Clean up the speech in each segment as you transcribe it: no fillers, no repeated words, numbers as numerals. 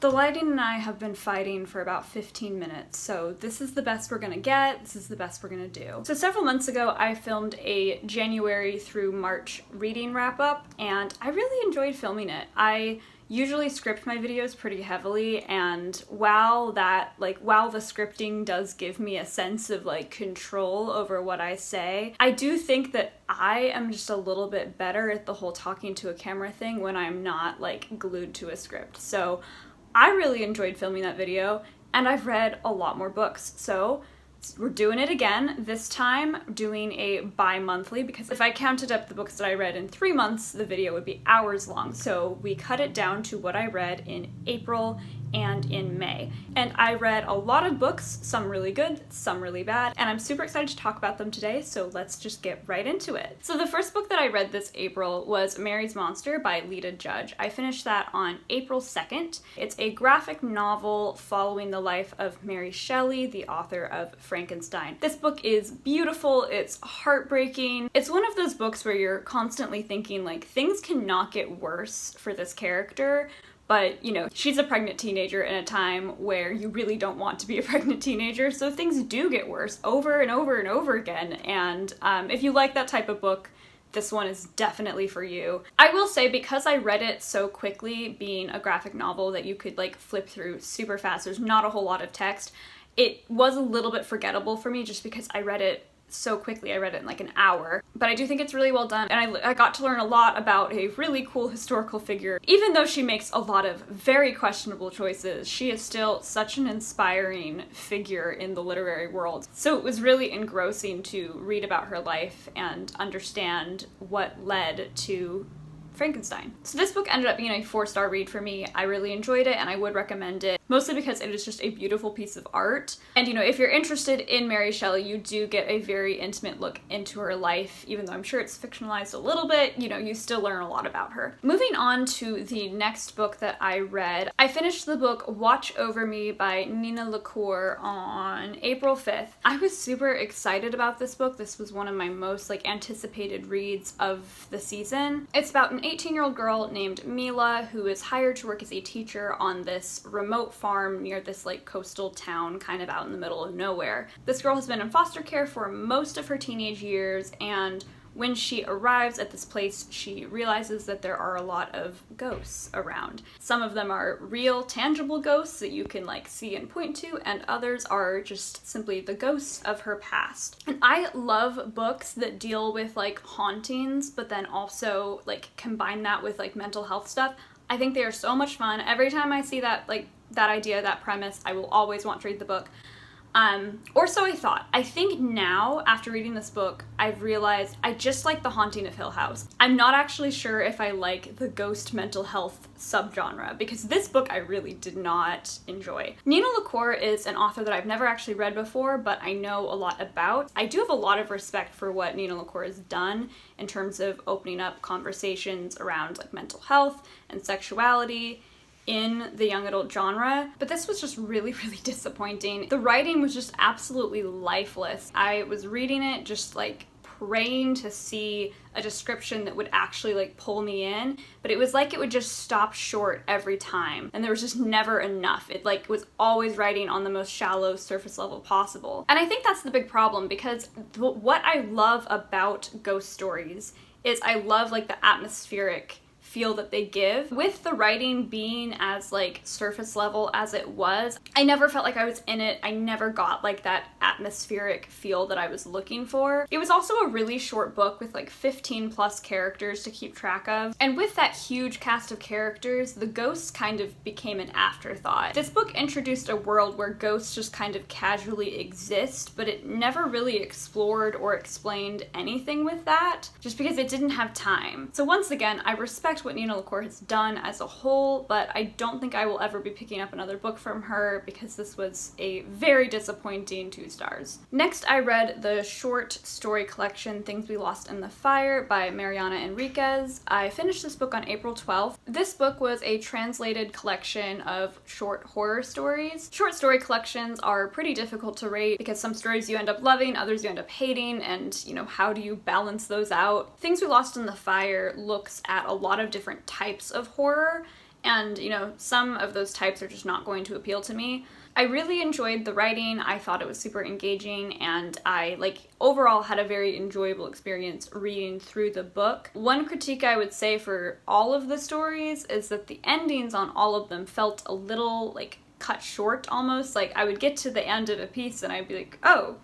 The lighting and I have been fighting for about 15 minutes, so this is the best we're gonna get, this is the best we're gonna do. So several months ago, I filmed a January through March reading wrap-up, and I really enjoyed filming it. I usually script my videos pretty heavily, and while the scripting does give me a sense of control over what I say, I do think that I am just a little bit better at the whole talking to a camera thing when I'm not glued to a script. So I really enjoyed filming that video, and I've read a lot more books, so we're doing it again, this time doing a bi-monthly, because if I counted up the books that I read in 3 months, the video would be hours long, so we cut it down to what I read in April and in May. And I read a lot of books, some really good, some really bad, and I'm super excited to talk about them today, so let's just get right into it. So the first book that I read this April was Mary's Monster by Lita Judge. I finished that on April 2nd. It's a graphic novel following the life of Mary Shelley, the author of Frankenstein. This book is beautiful, it's heartbreaking. It's one of those books where you're constantly thinking things cannot get worse for this character, but, she's a pregnant teenager in a time where you really don't want to be a pregnant teenager, so things do get worse over and over and over again, and if you like that type of book, this one is definitely for you. I will say, because I read it so quickly, being a graphic novel that you could flip through super fast, there's not a whole lot of text, it was a little bit forgettable for me just because I read it so quickly. I read it in an hour, but I do think it's really well done, and I got to learn a lot about a really cool historical figure. Even though she makes a lot of very questionable choices, she is still such an inspiring figure in the literary world. So it was really engrossing to read about her life and understand what led to Frankenstein. So this book ended up being a 4-star read for me. I really enjoyed it, and I would recommend it, mostly because it is just a beautiful piece of art. And if you're interested in Mary Shelley, you do get a very intimate look into her life. Even though I'm sure it's fictionalized a little bit, you still learn a lot about her. Moving on to the next book that I read, I finished the book Watch Over Me by Nina LaCour on April 5th. I was super excited about this book. This was one of my most anticipated reads of the season. It's about an 18-year-old girl named Mila who is hired to work as a teacher on this remote farm near this coastal town kind of out in the middle of nowhere. This girl has been in foster care for most of her teenage years, and when she arrives at this place, she realizes that there are a lot of ghosts around. Some of them are real, tangible ghosts that you can see and point to, and others are just simply the ghosts of her past. And I love books that deal with hauntings, but then also combine that with mental health stuff. I think they are so much fun. Every time I see that that idea, that premise, I will always want to read the book. Or so I thought. I think now, after reading this book, I've realized I just like The Haunting of Hill House. I'm not actually sure if I like the ghost mental health subgenre, because this book I really did not enjoy. Nina LaCour is an author that I've never actually read before, but I know a lot about. I do have a lot of respect for what Nina LaCour has done in terms of opening up conversations around mental health and sexuality in the young adult genre, but this was just really, really disappointing. The writing was just absolutely lifeless. I was reading it just praying to see a description that would actually pull me in, but it was it would just stop short every time, and there was just never enough. It was always writing on the most shallow surface level possible. And I think that's the big problem, because what I love about ghost stories is I love the atmospheric feel that they give. With the writing being as surface level as it was, I never felt like I was in it. I never got that atmospheric feel that I was looking for. It was also a really short book with 15 plus characters to keep track of, and with that huge cast of characters, the ghosts kind of became an afterthought. This book introduced a world where ghosts just kind of casually exist, but it never really explored or explained anything with that, just because it didn't have time. So once again, I respect what Nina LaCour has done as a whole, but I don't think I will ever be picking up another book from her, because this was a very disappointing 2 stars. Next, I read the short story collection Things We Lost in the Fire by Mariana Enriquez. I finished this book on April 12th. This book was a translated collection of short horror stories. Short story collections are pretty difficult to rate because some stories you end up loving, others you end up hating, and how do you balance those out? Things We Lost in the Fire looks at a lot of different types of horror, And, you know, some of those types are just not going to appeal to me. I really enjoyed the writing. I thought it was super engaging, and I, overall had a very enjoyable experience reading through the book. One critique I would say for all of the stories is that the endings on all of them felt a little, cut short almost. I would get to the end of a piece and I'd be like, oh,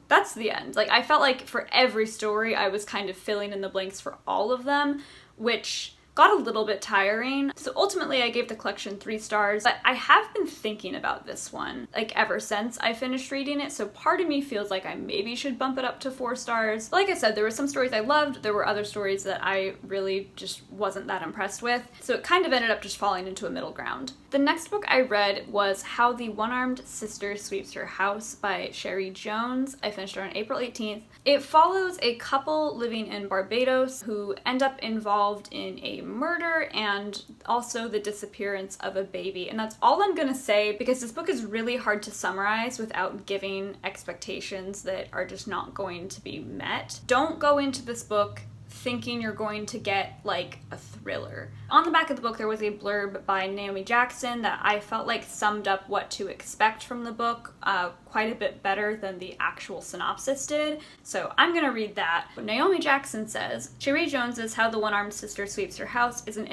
that's the end. I felt like for every story I was kind of filling in the blanks for all of them, which got a little bit tiring. So ultimately I gave the collection 3 stars, but I have been thinking about this one ever since I finished reading it, so part of me feels like I maybe should bump it up to 4 stars. Like I said, there were some stories I loved, there were other stories that I really just wasn't that impressed with, so it kind of ended up just falling into a middle ground. The next book I read was How the One-Armed Sister Sweeps Her House by Cherie Jones. I finished it on April 18th. It follows a couple living in Barbados who end up involved in a murder and also the disappearance of a baby. And that's all I'm gonna say, because this book is really hard to summarize without giving expectations that are just not going to be met. Don't go into this book thinking you're going to get a thriller. On the back of the book there was a blurb by Naomi Jackson that I felt like summed up what to expect from the book quite a bit better than the actual synopsis did, so I'm gonna read that. Naomi Jackson says, Cherie Jones's How the One-Armed Sister Sweeps Her House is an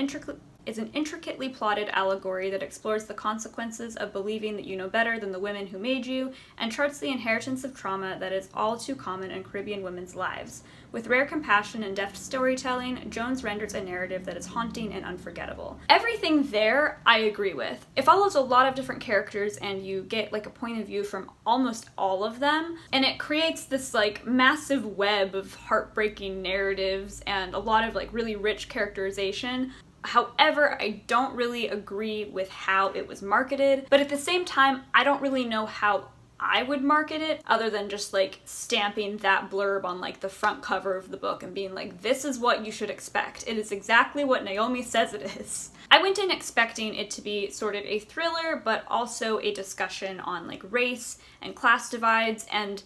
intricately plotted allegory that explores the consequences of believing that you know better than the women who made you, and charts the inheritance of trauma that is all too common in Caribbean women's lives. With rare compassion and deft storytelling, Jones renders a narrative that is haunting and unforgettable. Everything there I agree with. It follows a lot of different characters and you get a point of view from almost all of them, and it creates this massive web of heartbreaking narratives and a lot of really rich characterization. However, I don't really agree with how it was marketed, but at the same time, I don't really know how I would market it other than just stamping that blurb on the front cover of the book and being this is what you should expect. It is exactly what Naomi says it is. I went in expecting it to be sort of a thriller, but also a discussion on race and class divides, and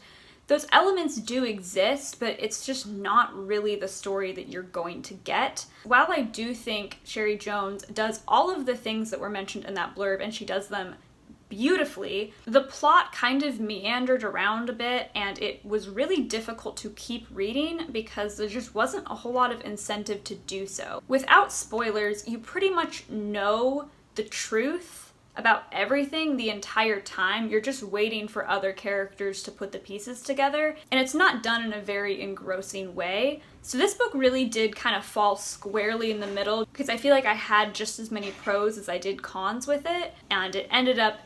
those elements do exist, but it's just not really the story that you're going to get. While I do think Cherie Jones does all of the things that were mentioned in that blurb, and she does them beautifully, the plot kind of meandered around a bit, and it was really difficult to keep reading because there just wasn't a whole lot of incentive to do so. Without spoilers, you pretty much know the truth about everything the entire time. You're just waiting for other characters to put the pieces together, and it's not done in a very engrossing way. So this book really did kind of fall squarely in the middle, because I feel like I had just as many pros as I did cons with it, and it ended up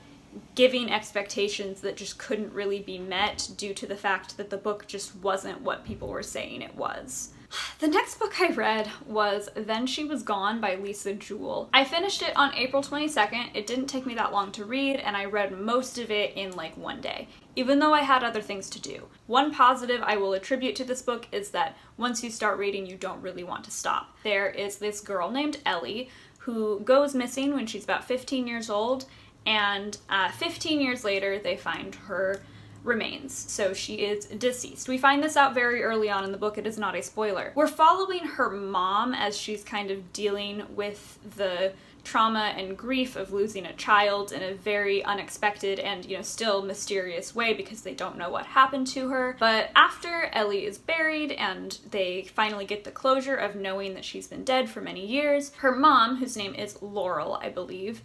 giving expectations that just couldn't really be met due to the fact that the book just wasn't what people were saying it was. The next book I read was Then She Was Gone by Jewell. I finished it on April 22nd. It didn't take me that long to read, and I read most of it in one day, even though I had other things to do. One positive I will attribute to this book is that once you start reading, you don't really want to stop. There is this girl named Ellie who goes missing when she's about 15 years old, and 15 years later they find her remains. So she is deceased. We find this out very early on in the book. It is not a spoiler. We're following her mom as she's kind of dealing with the trauma and grief of losing a child in a very unexpected and, still mysterious way because they don't know what happened to her. But after Ellie is buried and they finally get the closure of knowing that she's been dead for many years, her mom, whose name is Laurel, I believe,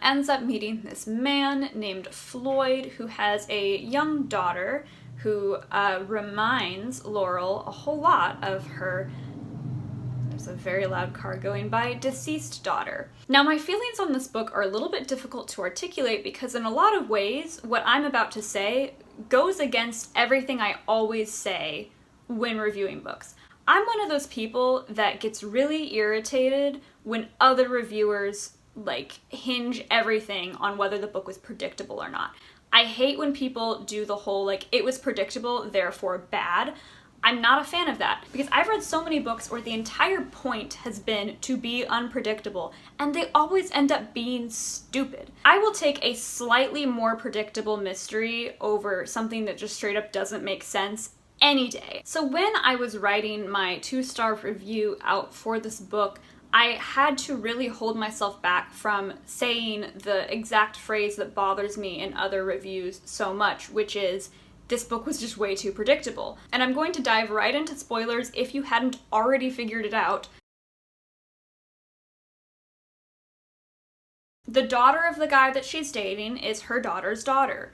ends up meeting this man named Floyd who has a young daughter who reminds Laurel a whole lot of her, there's a very loud car going by, deceased daughter. Now my feelings on this book are a little bit difficult to articulate because in a lot of ways what I'm about to say goes against everything I always say when reviewing books. I'm one of those people that gets really irritated when other reviewers hinge everything on whether the book was predictable or not. I hate when people do the whole it was predictable, therefore bad. I'm not a fan of that because I've read so many books where the entire point has been to be unpredictable and they always end up being stupid. I will take a slightly more predictable mystery over something that just straight up doesn't make sense any day. So when I was writing my 2-star review out for this book, I had to really hold myself back from saying the exact phrase that bothers me in other reviews so much, which is, this book was just way too predictable. And I'm going to dive right into spoilers if you hadn't already figured it out. The daughter of the guy that she's dating is her daughter's daughter.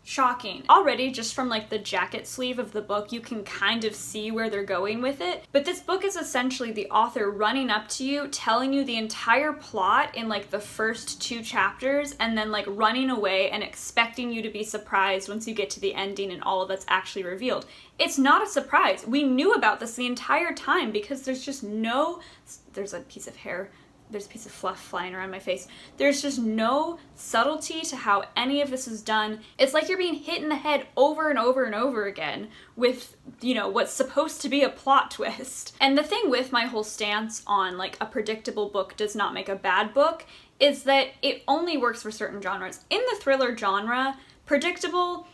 Shocking. Already, just from like the jacket sleeve of the book, you can kind of see where they're going with it. But this book is essentially the author running up to you, telling you the entire plot in like the first 2 chapters, and then like running away and expecting you to be surprised once you get to the ending and all of that's actually revealed. It's not a surprise. We knew about this the entire time because there's just no... There's a piece of hair. There's a piece of fluff flying around my face. There's just no subtlety to how any of this is done. It's like you're being hit in the head over and over and over again with, you know, what's supposed to be a plot twist. And the thing with my whole stance on like a predictable book does not make a bad book is that it only works for certain genres. In the thriller genre, predictable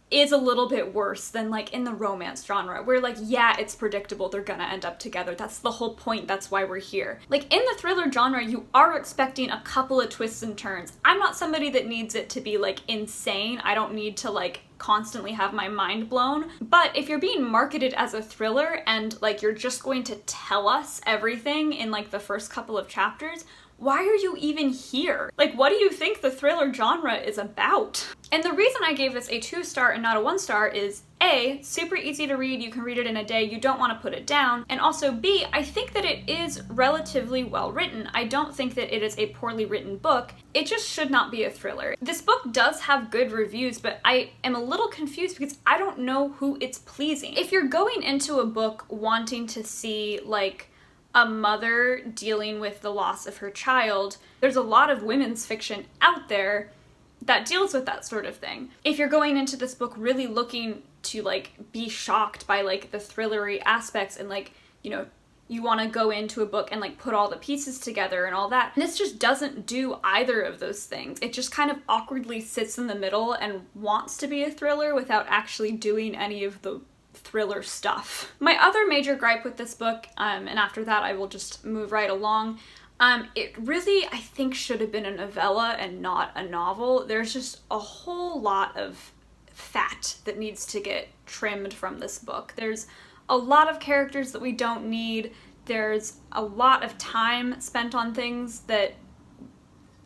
is a little bit worse than like in the romance genre, where like, yeah, it's predictable, they're gonna end up together. That's the whole point, that's why we're here. Like in the thriller genre, you are expecting a couple of twists and turns. I'm not somebody that needs it to be like insane. I don't need to like constantly have my mind blown. But if you're being marketed as a thriller and like you're just going to tell us everything in like the first couple of chapters, why are you even here? Like, what do you think the thriller genre is about? And the reason I gave this a 2-star and not a 1-star is A, super easy to read, you can read it in a day, you don't want to put it down, and also B, I think that it is relatively well written. I don't think that it is a poorly written book, it just should not be a thriller. This book does have good reviews, but I am a little confused because I don't know who it's pleasing. If you're going into a book wanting to see, like, a mother dealing with the loss of her child, there's a lot of women's fiction out there that deals with that sort of thing. If you're going into this book really looking to like be shocked by like the thrillery aspects and like, you know, you want to go into a book and like put all the pieces together and all that, this just doesn't do either of those things. It just kind of awkwardly sits in the middle and wants to be a thriller without actually doing any of the thriller stuff. My other major gripe with this book, and after that I will just move right along, it really, I think, should have been a novella and not a novel. There's just a whole lot of fat that needs to get trimmed from this book. There's a lot of characters that we don't need. There's a lot of time spent on things that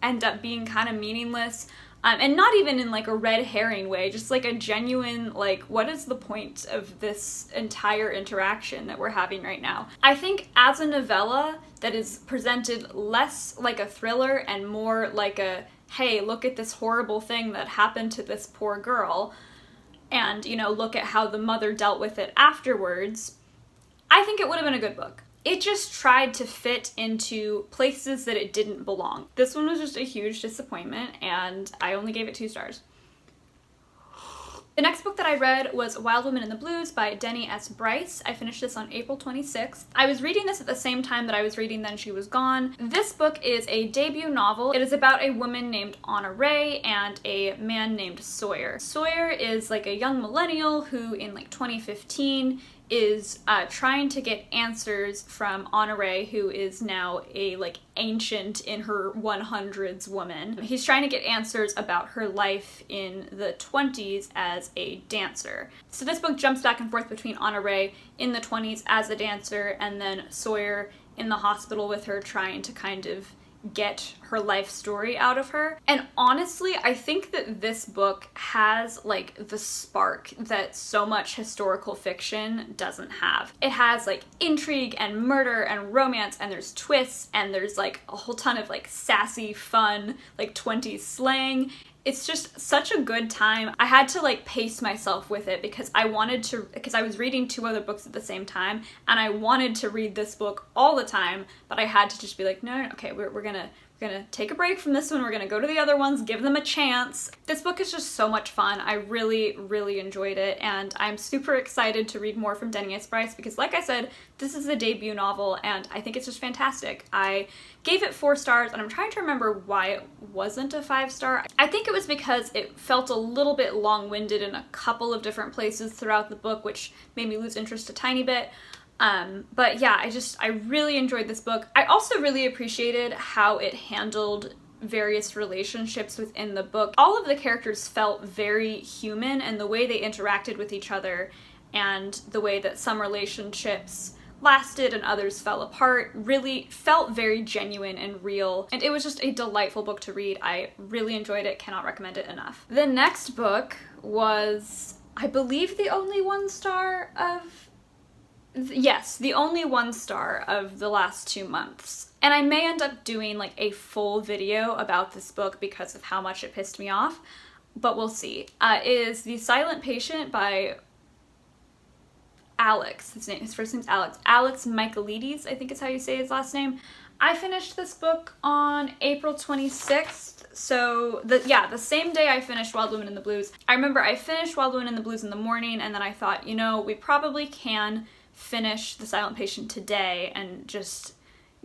end up being kind of meaningless. And not even in like a red herring way, just like a genuine, like, what is the point of this entire interaction that we're having right now? I think as a novella that is presented less like a thriller and more like a, hey, look at this horrible thing that happened to this poor girl, and, you know, look at how the mother dealt with it afterwards, I think it would have been a good book. It just tried to fit into places that it didn't belong. This one was just a huge disappointment, and I only gave it 2 stars. The next book that I read was Wild Woman in the Blues by Denny S. Bryce. I finished this on April 26th. I was reading this at the same time that I was reading Then She Was Gone. This book is a debut novel. It is about a woman named Anna Ray and a man named Sawyer. Sawyer is like a young millennial who in like 2015 is trying to get answers from Anna Ray, who is now a like ancient in her 100s woman. He's trying to get answers about her life in the 20s as a dancer. So this book jumps back and forth between Anna Ray in the 20s as a dancer and then Sawyer in the hospital with her trying to kind of get her life story out of her. And honestly, I think that this book has like the spark that so much historical fiction doesn't have. It has like intrigue and murder and romance, and there's twists, and there's like a whole ton of like sassy, fun, like 20s slang. It's just such a good time. I had to like pace myself with it because I was reading 2 other books at the same time, and I wanted to read this book all the time, but I had to just be like, no, okay, we're gonna take a break from this one, we're gonna go to the other ones, give them a chance. This book is just so much fun. I really, really enjoyed it, and I'm super excited to read more from Denny S. Bryce because, like I said, this is a debut novel, and I think it's just fantastic. I gave it 4 stars, and I'm trying to remember why it wasn't a 5-star. I think it was because it felt a little bit long-winded in a couple of different places throughout the book, which made me lose interest a tiny bit. But yeah, I really enjoyed this book. I also really appreciated how it handled various relationships within the book. All of the characters felt very human, and the way they interacted with each other and the way that some relationships lasted and others fell apart really felt very genuine and real, and it was just a delightful book to read. I really enjoyed it, cannot recommend it enough. The next book was, I believe, the only 1 star of... Yes, the only 1 star of the last 2 months. And I may end up doing like a full video about this book because of how much it pissed me off, but we'll see. It is The Silent Patient by Alex. His first name's Alex. Alex Michaelides, I think is how you say his last name. I finished this book on April 26th, so the same day I finished Wild Women in the Blues. I remember I finished Wild Women in the Blues in the morning, and then I thought, you know, we probably can finish The Silent Patient today and just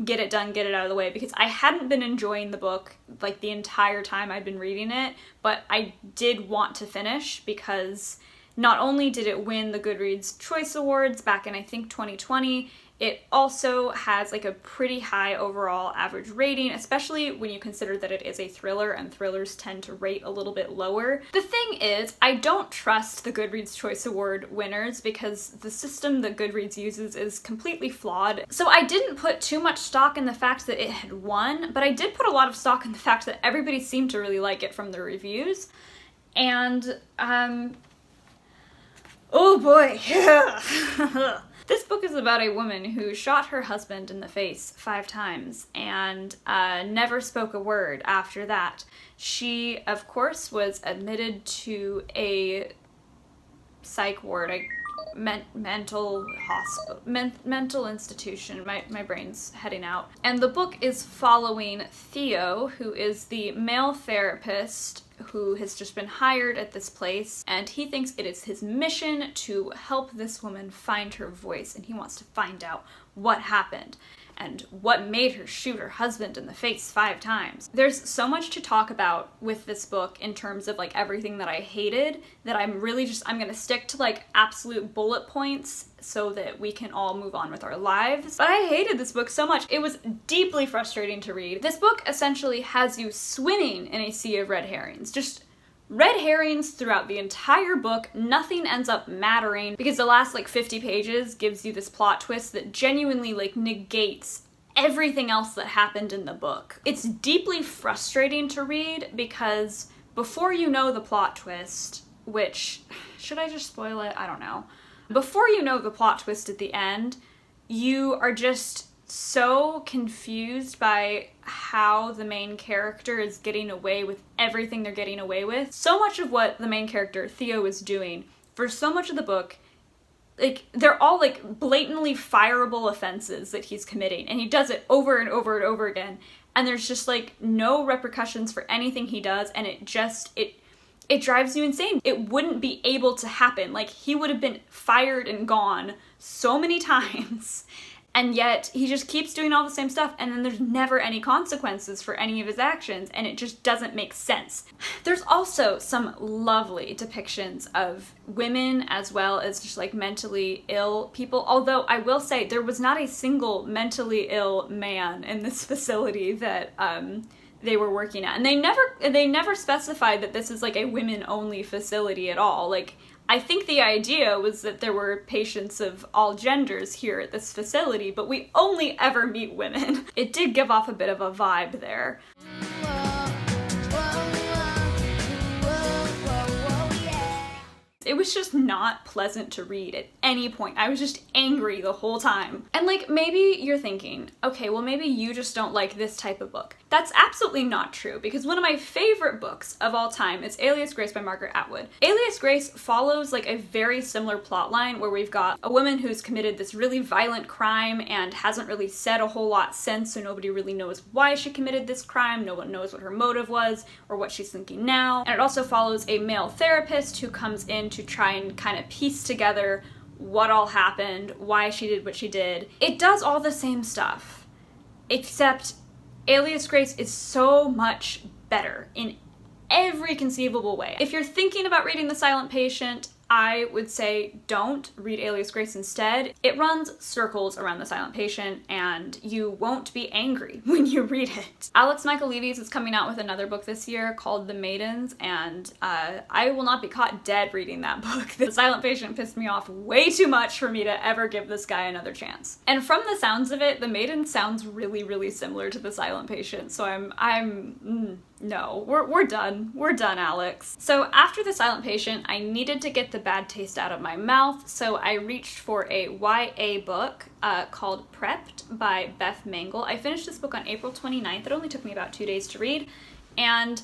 get it done, get it out of the way, because I hadn't been enjoying the book like the entire time I'd been reading it, but I did want to finish because not only did it win the Goodreads Choice Awards back in, I think, 2020, it also has like a pretty high overall average rating, especially when you consider that it is a thriller, and thrillers tend to rate a little bit lower. The thing is, I don't trust the Goodreads Choice Award winners because the system that Goodreads uses is completely flawed. So I didn't put too much stock in the fact that it had won, but I did put a lot of stock in the fact that everybody seemed to really like it from the reviews. And, oh boy. This book is about a woman who shot her husband in the face 5 times and never spoke a word after that. She, of course, was admitted to a psych ward, mental institution. My brain's heading out. And the book is following Theo, who is the male therapist who has just been hired at this place, and he thinks it is his mission to help this woman find her voice, and he wants to find out what happened and what made her shoot her husband in the face 5 times. There's so much to talk about with this book in terms of like everything that I hated that I'm gonna stick to like absolute bullet points so that we can all move on with our lives. But I hated this book so much. It was deeply frustrating to read. This book essentially has you swimming in a sea of red herrings. Just red herrings throughout the entire book. Nothing ends up mattering because the last like 50 pages gives you this plot twist that genuinely like negates everything else that happened in the book. It's deeply frustrating to read because before you know the plot twist, which, should I just spoil it? I don't know. Before you know the plot twist at the end, you are just so confused by how the main character is getting away with everything they're getting away with. So much of what the main character, Theo, is doing for so much of the book, like, they're all like blatantly fireable offenses that he's committing, and he does it over and over and over again, and there's just like no repercussions for anything he does, and it drives you insane. It wouldn't be able to happen. Like, he would have been fired and gone so many times, and yet he just keeps doing all the same stuff, and then there's never any consequences for any of his actions, and it just doesn't make sense. There's also some lovely depictions of women as well as just like mentally ill people, although I will say there was not a single mentally ill man in this facility that they were working at, and they never specified that this is like a women-only facility at all. Like, I think the idea was that there were patients of all genders here at this facility, but we only ever meet women. It did give off a bit of a vibe there. It was just not pleasant to read at any point. I was just angry the whole time. And like, maybe you're thinking, okay, well maybe you just don't like this type of book. That's absolutely not true, because one of my favorite books of all time is Alias Grace by Margaret Atwood. Alias Grace follows like a very similar plot line where we've got a woman who's committed this really violent crime and hasn't really said a whole lot since, so nobody really knows why she committed this crime. No one knows what her motive was or what she's thinking now. And it also follows a male therapist who comes in to try and kind of piece together what all happened, why she did what she did. It does all the same stuff, except Alias Grace is so much better in every conceivable way. If you're thinking about reading The Silent Patient, I would say don't read Alias Grace instead. It runs circles around the silent patient and you won't be angry when you read it. Alex Michaelides is coming out with another book this year called The Maidens, and I will not be caught dead reading that book. The silent patient pissed me off way too much for me to ever give this guy another chance. And from the sounds of it, The Maidens sounds really, really similar to The Silent Patient, so no, we're done. We're done, Alex. So after The Silent Patient, I needed to get the bad taste out of my mouth, so I reached for a YA book called Prepped by Beth Mangle. I finished this book on April 29th. It only took me about 2 days to read, and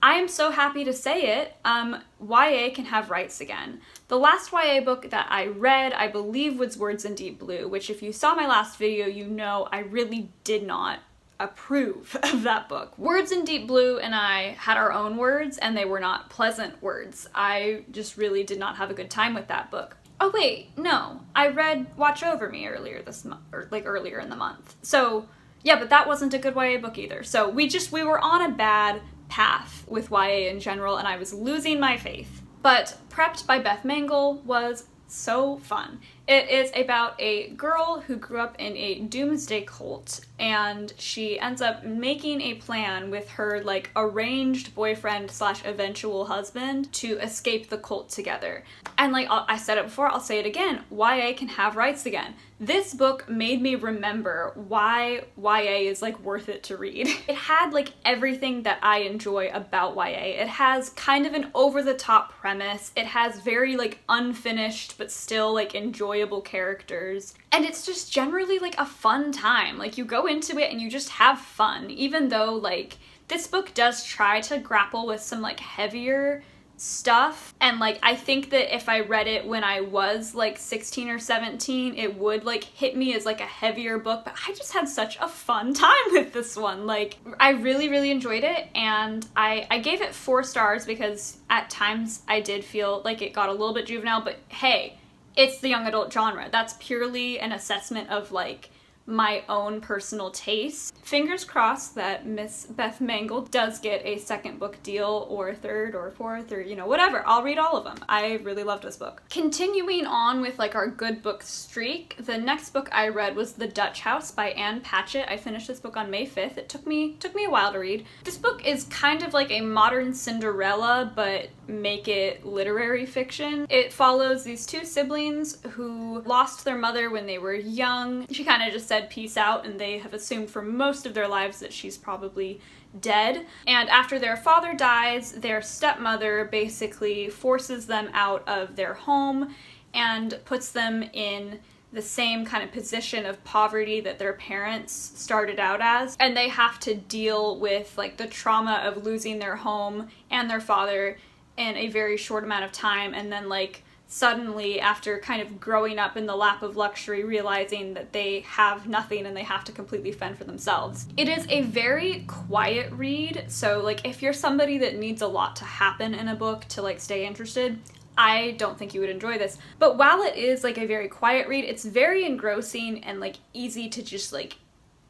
I am so happy to say it, YA can have rights again. The last YA book that I read, I believe, was Words in Deep Blue, which if you saw my last video, you know I really did not approve of that book. Words in Deep Blue and I had our own words, and they were not pleasant words. I just really did not have a good time with that book. Oh wait, no, I read Watch Over Me earlier this month, or like earlier in the month. So yeah, but that wasn't a good YA book either. So we were on a bad path with YA in general, and I was losing my faith. But Prepped by Beth Mangle was so fun. It is about a girl who grew up in a doomsday cult, and she ends up making a plan with her like arranged boyfriend / eventual husband to escape the cult together. And like I said it before, I'll say it again, YA can have rights again. This book made me remember why YA is like worth it to read. It had like everything that I enjoy about YA. It has kind of an over-the-top premise. It has very like unfinished but still like enjoyable characters. And it's just generally like a fun time. Like you go into it and you just have fun, even though like this book does try to grapple with some like heavier stuff, and like I think that if I read it when I was like 16 or 17, it would like hit me as like a heavier book, but I just had such a fun time with this one. Like I really, really enjoyed it, and I gave it 4 stars because at times I did feel like it got a little bit juvenile, but hey, it's the young adult genre. That's purely an assessment of like my own personal taste. Fingers crossed that Miss Beth Mangle does get a second book deal, or a third or fourth, or you know, whatever. I'll read all of them. I really loved this book. Continuing on with like our good book streak, the next book I read was The Dutch House by Ann Patchett. I finished this book on May 5th. It took me a while to read. This book is kind of like a modern Cinderella, but make it literary fiction. It follows these 2 siblings who lost their mother when they were young. She kind of just said peace out, and they have assumed for most of their lives that she's probably dead. And after their father dies, their stepmother basically forces them out of their home and puts them in the same kind of position of poverty that their parents started out as. And they have to deal with like the trauma of losing their home and their father in a very short amount of time, and then like suddenly, after kind of growing up in the lap of luxury, realizing that they have nothing and they have to completely fend for themselves. It is a very quiet read, so like if you're somebody that needs a lot to happen in a book to like stay interested, I don't think you would enjoy this. But while it is like a very quiet read, it's very engrossing and like easy to just like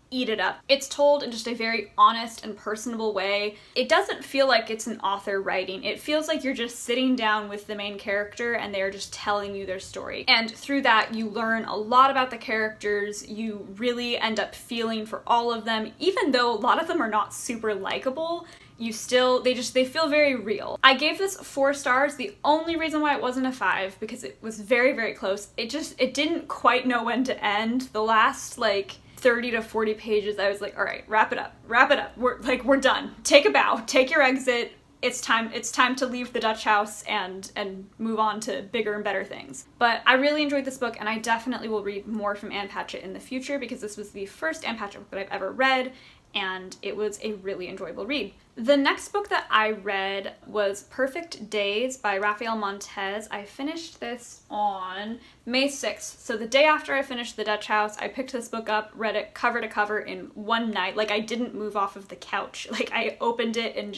eat it up. It's told in just a very honest and personable way. It doesn't feel like it's an author writing. It feels like you're just sitting down with the main character and they're just telling you their story. And through that, you learn a lot about the characters. You really end up feeling for all of them, even though a lot of them are not super likable. They feel very real. I gave this 4 stars. The only reason why it wasn't a 5, because it was very, very close. It didn't quite know when to end. The last like 30 to 40 pages, I was like, all right, wrap it up. We're done. Take a bow, take your exit. It's time to leave the Dutch house and move on to bigger and better things. But I really enjoyed this book, and I definitely will read more from Ann Patchett in the future, because this was the first Ann Patchett book that I've ever read, and it was a really enjoyable read. The next book that I read was Perfect Days by Rafael Montes. I finished this on May 6th. So the day after I finished The Dutch House, I picked this book up, read it cover to cover in one night. Like, I didn't move off of the couch. Like, I opened it and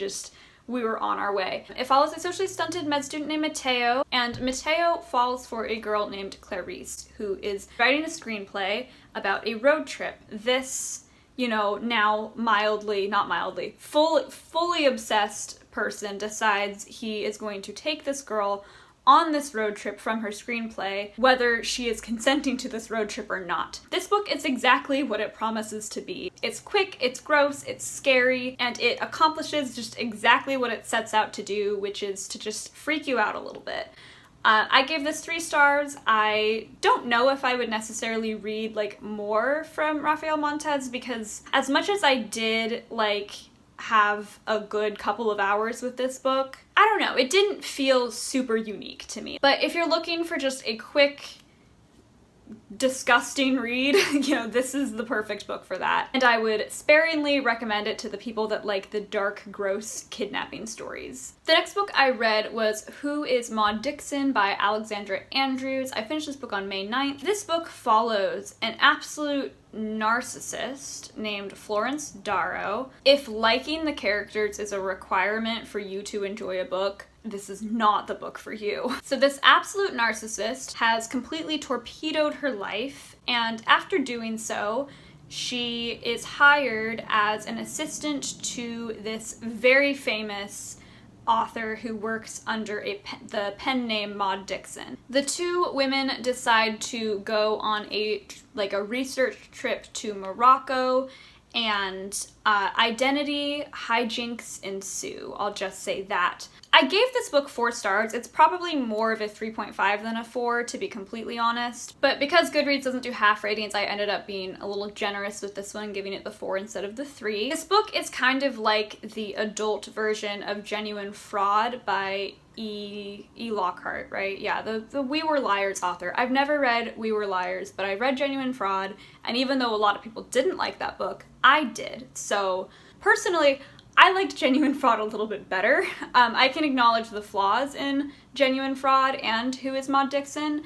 we were on our way. It follows a socially stunted med student named Mateo, and Mateo falls for a girl named Clarice, who is writing a screenplay about a road trip. This, you know, now fully obsessed person decides he is going to take this girl on this road trip from her screenplay, whether she is consenting to this road trip or not. This book is exactly what it promises to be. It's quick, it's gross, it's scary, and it accomplishes just exactly what it sets out to do, which is to just freak you out a little bit. I gave this 3 stars. I don't know if I would necessarily read like more from Rafael Montes, because as much as I did like have a good couple of hours with this book, I don't know, it didn't feel super unique to me. But if you're looking for just a quick, disgusting read, you know, this is the perfect book for that. And I would sparingly recommend it to the people that like the dark, gross kidnapping stories. The next book I read was Who is Maud Dixon by Alexandra Andrews. I finished this book on May 9th. This book follows an absolute narcissist named Florence Darrow. If liking the characters is a requirement for you to enjoy a book, this is not the book for you. So this absolute narcissist has completely torpedoed her life, and after doing so, she is hired as an assistant to this very famous author who works under the pen name Maud Dixon. The 2 women decide to go on a research trip to Morocco, and identity hijinks ensue. I'll just say that. I gave this book 4 stars. It's probably more of a 3.5 than a 4, to be completely honest. But because Goodreads doesn't do half ratings, I ended up being a little generous with this one, giving it the 4 instead of the 3. This book is kind of like the adult version of Genuine Fraud by LaCour, right? Yeah, the We Were Liars author. I've never read We Were Liars, but I read Genuine Fraud, and even though a lot of people didn't like that book, I did. So personally, I liked Genuine Fraud a little bit better. I can acknowledge the flaws in Genuine Fraud and Who is Maud Dixon.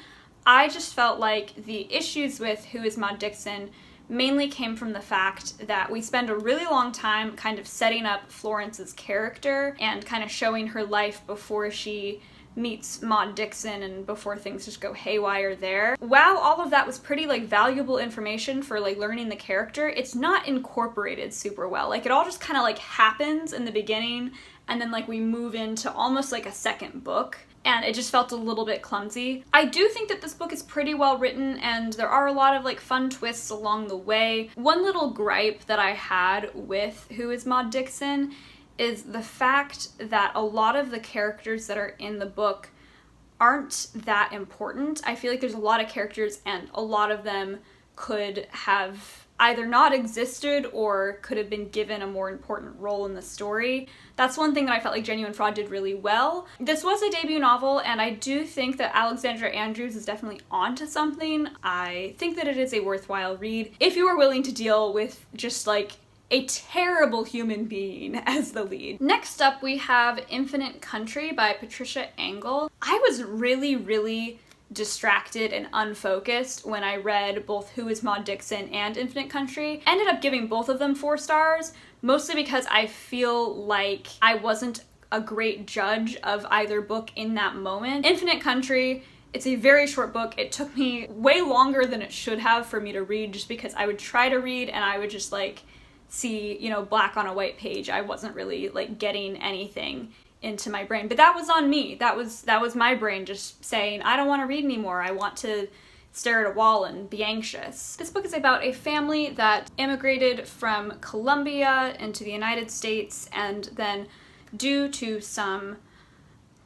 I just felt like the issues with Who is Maud Dixon mainly came from the fact that we spend a really long time kind of setting up Florence's character and kind of showing her life before she meets Maud Dixon and before things just go haywire there. While all of that was pretty like valuable information for like learning the character, it's not incorporated super well. Like it all just kind of like happens in the beginning, and then like we move into almost like a second book, and it just felt a little bit clumsy. I do think that this book is pretty well written, and there are a lot of like fun twists along the way. One little gripe that I had with Who is Maud Dixon is the fact that a lot of the characters that are in the book aren't that important. I feel like there's a lot of characters, and a lot of them could have either not existed or could have been given a more important role in the story. That's one thing that I felt like Genuine Fraud did really well. This was a debut novel, and I do think that Alexandra Andrews is definitely onto something. I think that it is a worthwhile read if you are willing to deal with just like a terrible human being as the lead. Next up, we have Infinite Country by Patricia Engel. I was really distracted and unfocused when I read both Who is Maud Dixon and Infinite Country. Ended up giving both of them 4 stars, mostly because I feel like I wasn't a great judge of either book in that moment. Infinite Country, it's a very short book. It took me way longer than it should have for me to read, just because I would try to read and I would just like see, you know, black on a white page. I wasn't really like getting anything into my brain, but that was on me. That was my brain just saying, I don't want to read anymore. I want to stare at a wall and be anxious. This book is about a family that immigrated from Colombia into the United States, and then due to some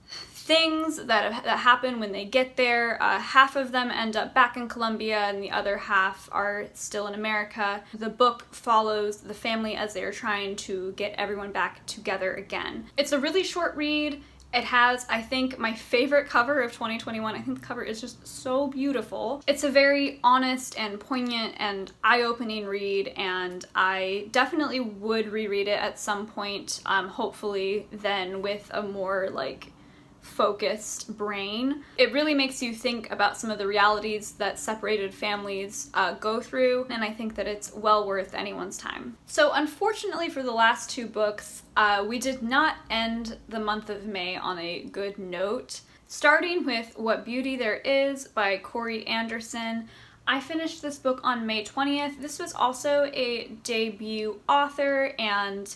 things that happen when they get there, half of them end up back in Colombia and the other half are still in America. The book follows the family as they are trying to get everyone back together again. It's a really short read. It has, I think, my favorite cover of 2021. I think the cover is just so beautiful. It's a very honest and poignant and eye-opening read, and I definitely would reread it at some point, hopefully then with a more like focused brain. It really makes you think about some of the realities that separated families go through, and I think that it's well worth anyone's time. So unfortunately for the last 2 books, we did not end the month of May on a good note. Starting with What Beauty There Is by Cory Anderson. I finished this book on May 20th. This was also a debut author, and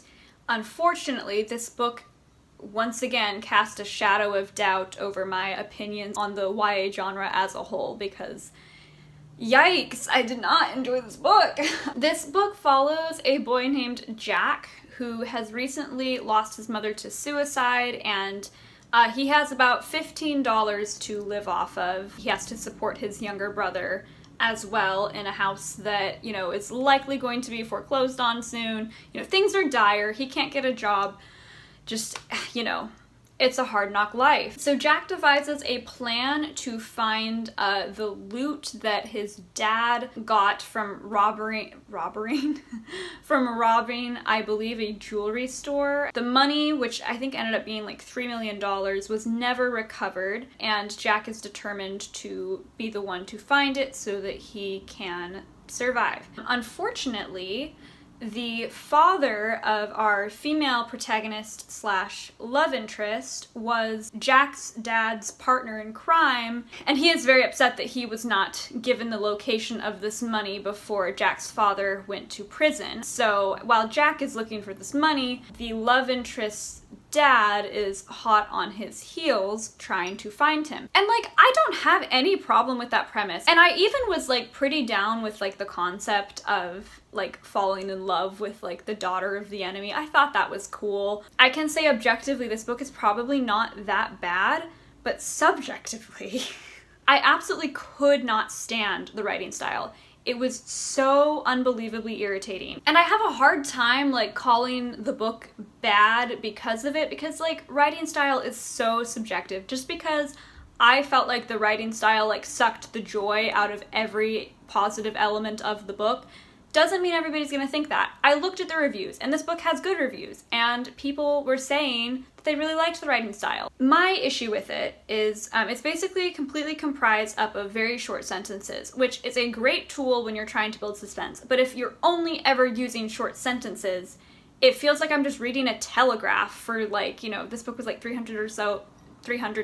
unfortunately this book once again cast a shadow of doubt over my opinions on the YA genre as a whole, because yikes, I did not enjoy this book. This book follows a boy named Jack who has recently lost his mother to suicide, and he has about $15 to live off of. He has to support his younger brother as well in a house that, you know, is likely going to be foreclosed on soon. You know, things are dire. He can't get a job. Just, you know, it's a hard knock life. So Jack devises a plan to find the loot that his dad got from robbing, I believe, a jewelry store. The money, which I think ended up being like $3 million, was never recovered, and Jack is determined to be the one to find it so that he can survive. Unfortunately, the father of our female protagonist slash love interest was Jack's dad's partner in crime, and he is very upset that he was not given the location of this money before Jack's father went to prison. So while Jack is looking for this money, the love interest's dad is hot on his heels trying to find him. And like, I don't have any problem with that premise. And I even was like pretty down with like the concept of like falling in love with like the daughter of the enemy. I thought that was cool. I can say objectively this book is probably not that bad, but subjectively, I absolutely could not stand the writing style. It was so unbelievably irritating. And I have a hard time like calling the book bad because of it, because like writing style is so subjective. Just because I felt like the writing style like sucked the joy out of every positive element of the book doesn't mean everybody's gonna think that. I looked at the reviews, and this book has good reviews, and people were saying that they really liked the writing style. My issue with it is it's basically completely comprised up of very short sentences, which is a great tool when you're trying to build suspense. But if you're only ever using short sentences, it feels like I'm just reading a telegraph for like, you know, this book was like 300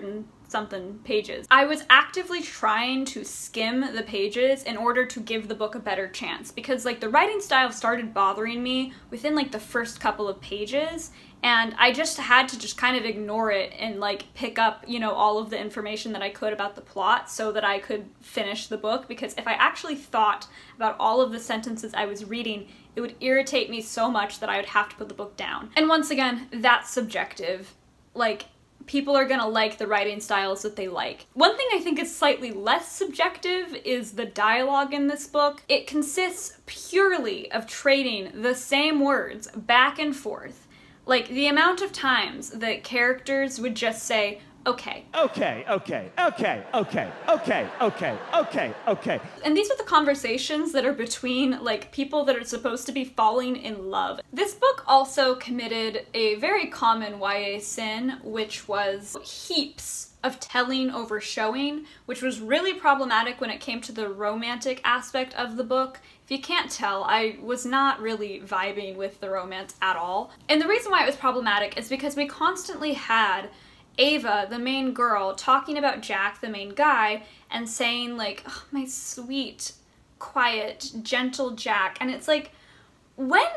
and something pages. I was actively trying to skim the pages in order to give the book a better chance, because like the writing style started bothering me within like the first couple of pages, and I just had to just kind of ignore it and like pick up, you know, all of the information that I could about the plot so that I could finish the book, because if I actually thought about all of the sentences I was reading, it would irritate me so much that I would have to put the book down. And once again, that's subjective. Like, people are gonna like the writing styles that they like. One thing I think is slightly less subjective is the dialogue in this book. It consists purely of trading the same words back and forth. Like, the amount of times that characters would just say, okay. Okay, okay, okay, okay, okay, okay, okay, okay. And these are the conversations that are between, like, people that are supposed to be falling in love. This book also committed a very common YA sin, which was heaps of telling over showing, which was really problematic when it came to the romantic aspect of the book. If you can't tell, I was not really vibing with the romance at all. And the reason why it was problematic is because we constantly had Ava, the main girl, talking about Jack, the main guy, and saying like, oh, my sweet, quiet, gentle Jack. And it's like, when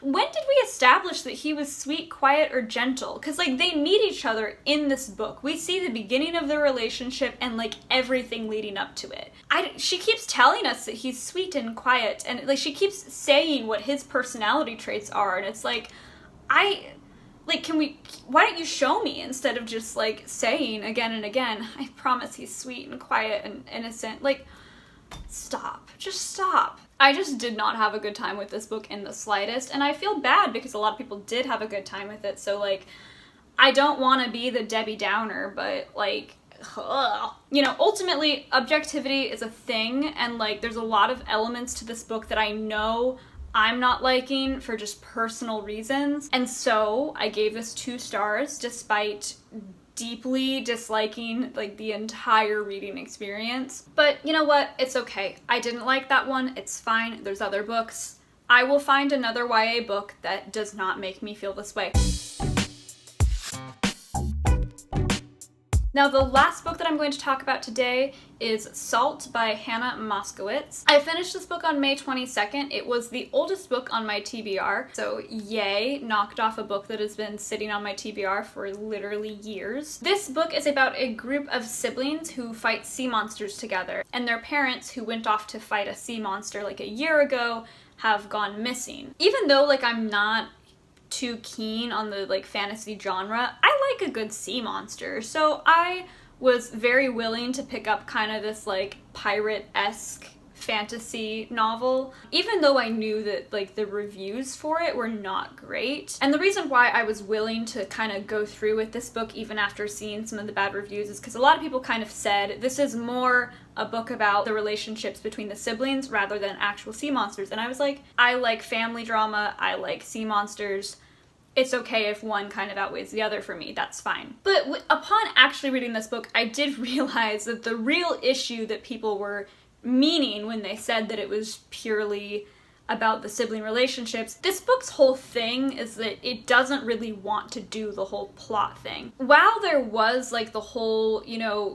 did we establish that he was sweet, quiet, or gentle? Because like they meet each other in this book. We see the beginning of their relationship and like everything leading up to it. She keeps telling us that he's sweet and quiet, and like she keeps saying what his personality traits are, and it's like, why don't you show me instead of just like saying again and again, I promise he's sweet and quiet and innocent. Like, stop. Just stop. I just did not have a good time with this book in the slightest, and I feel bad because a lot of people did have a good time with it, so like, I don't want to be the Debbie Downer, but like, ugh. You know, ultimately, objectivity is a thing, and like, there's a lot of elements to this book that I know I'm not liking for just personal reasons. And so I gave this 2 stars despite deeply disliking like the entire reading experience. But you know what? It's okay. I didn't like that one. It's fine. There's other books. I will find another YA book that does not make me feel this way. Now, the last book that I'm going to talk about today is Salt by Hannah Moskowitz. I finished this book on May 22nd. It was the oldest book on my TBR, so yay, knocked off a book that has been sitting on my TBR for literally years. This book is about a group of siblings who fight sea monsters together, and their parents, who went off to fight a sea monster like a year ago, have gone missing. Even though I'm not too keen on the fantasy genre, I like a good sea monster, so I was very willing to pick up kind of this pirate-esque fantasy novel, even though I knew that the reviews for it were not great. And the reason why I was willing to kind of go through with this book even after seeing some of the bad reviews is because a lot of people kind of said this is more a book about the relationships between the siblings rather than actual sea monsters. And I was like, I like family drama, I like sea monsters. It's okay if one kind of outweighs the other for me, that's fine. But upon actually reading this book, I did realize that the real issue that people were meaning when they said that it was purely about the sibling relationships, this book's whole thing is that it doesn't really want to do the whole plot thing. While there was the whole,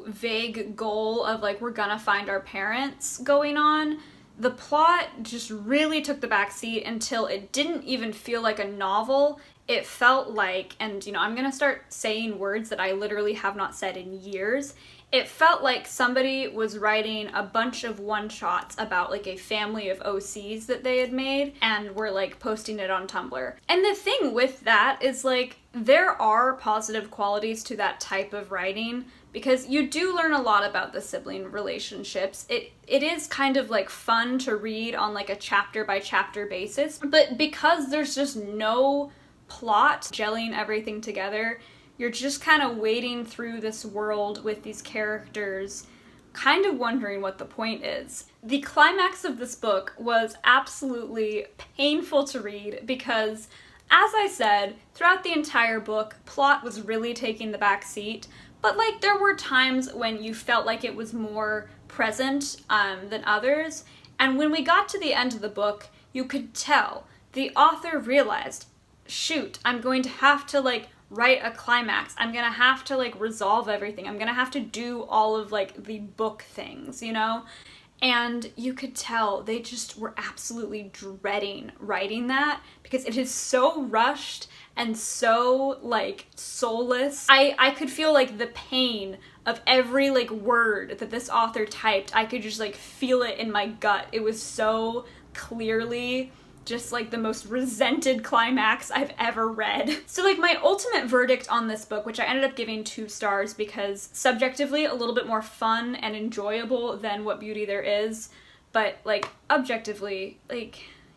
vague goal of we're gonna find our parents going on, the plot just really took the backseat until it didn't even feel like a novel. It felt like, and I'm gonna start saying words that I literally have not said in years, it felt like somebody was writing a bunch of one-shots about a family of OCs that they had made and were posting it on Tumblr. And the thing with that is there are positive qualities to that type of writing because you do learn a lot about the sibling relationships. It is kind of fun to read on a chapter by chapter basis, but because there's just no plot gelling everything together, you're just kind of wading through this world with these characters, kind of wondering what the point is. The climax of this book was absolutely painful to read because, as I said, throughout the entire book, plot was really taking the back seat, but there were times when you felt like it was more present than others, and when we got to the end of the book, you could tell the author realized, shoot, I'm going to have to write a climax. I'm gonna have to resolve everything. I'm gonna have to do all of the book things, And you could tell they just were absolutely dreading writing that because it is so rushed and so soulless. I could feel the pain of every word that this author typed. I could just feel it in my gut. It was so clearly just the most resented climax I've ever read. So my ultimate verdict on this book, which I ended up giving 2 stars because subjectively a little bit more fun and enjoyable than What Beauty There Is, but objectively,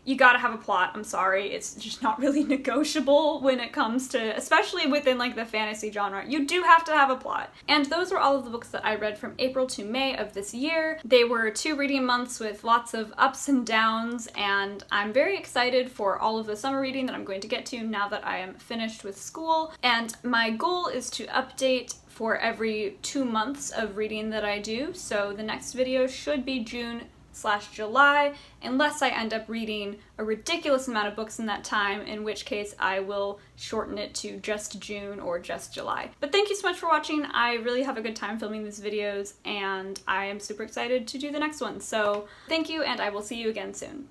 you gotta have a plot, I'm sorry, it's just not really negotiable when it comes to, especially within the fantasy genre, you do have to have a plot. And those were all of the books that I read from April to May of this year. They were 2 reading months with lots of ups and downs, and I'm very excited for all of the summer reading that I'm going to get to now that I am finished with school. And my goal is to update for every 2 months of reading that I do, so the next video should be June/July, unless I end up reading a ridiculous amount of books in that time, in which case I will shorten it to just June or just July. But thank you so much for watching. I really have a good time filming these videos, and I am super excited to do the next one. So thank you, and I will see you again soon.